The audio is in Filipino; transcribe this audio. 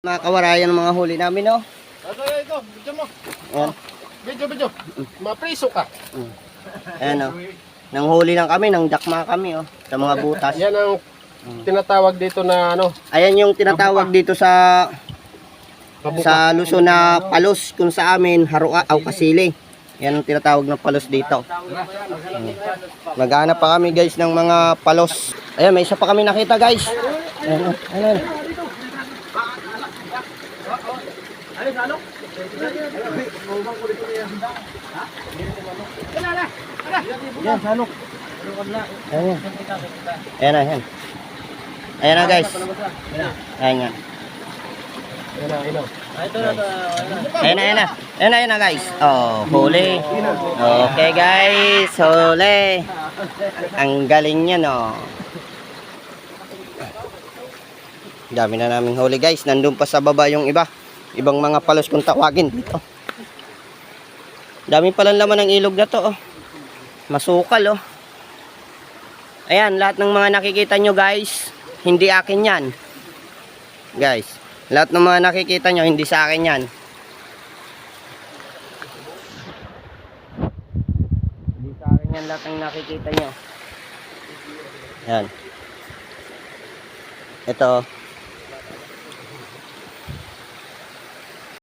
Mga kawarayan ng mga huli namin, oh. Ito, video mo. Ayan. Video. Mapriso ka. Ayan, oh. Nanghuli lang kami, nang dakma kami, oh. Sa mga butas. Yan ang tinatawag dito na ano. Ayan yung tinatawag dito sa Luzon na palos. Kung sa amin, harua o kasili. Yan ang tinatawag na palos dito. Maghanap pa kami, guys, ng mga palos. Ayan, may isa pa kami nakita, guys. Ayan, oh. Ayan. Yan, salok. Ayan. Ayan na, ayan. Ayan na, guys. Ayan nga. Ayan na, guys. Oh, huli. Okay, guys. Huli. Ang galing niya, no. Dami na naming huli, guys. Nandun pa sa baba yung iba. Ibang mga palos kung tawagin dito. Dami palang laman ng ilog na to, oh. Masukal, oh. Ayan, lahat ng mga nakikita nyo, guys, hindi akin yan. Guys, lahat ng mga nakikita nyo, hindi sa akin yan. Hindi sa akin yan lahat ng nakikita nyo. Ayan. Ito,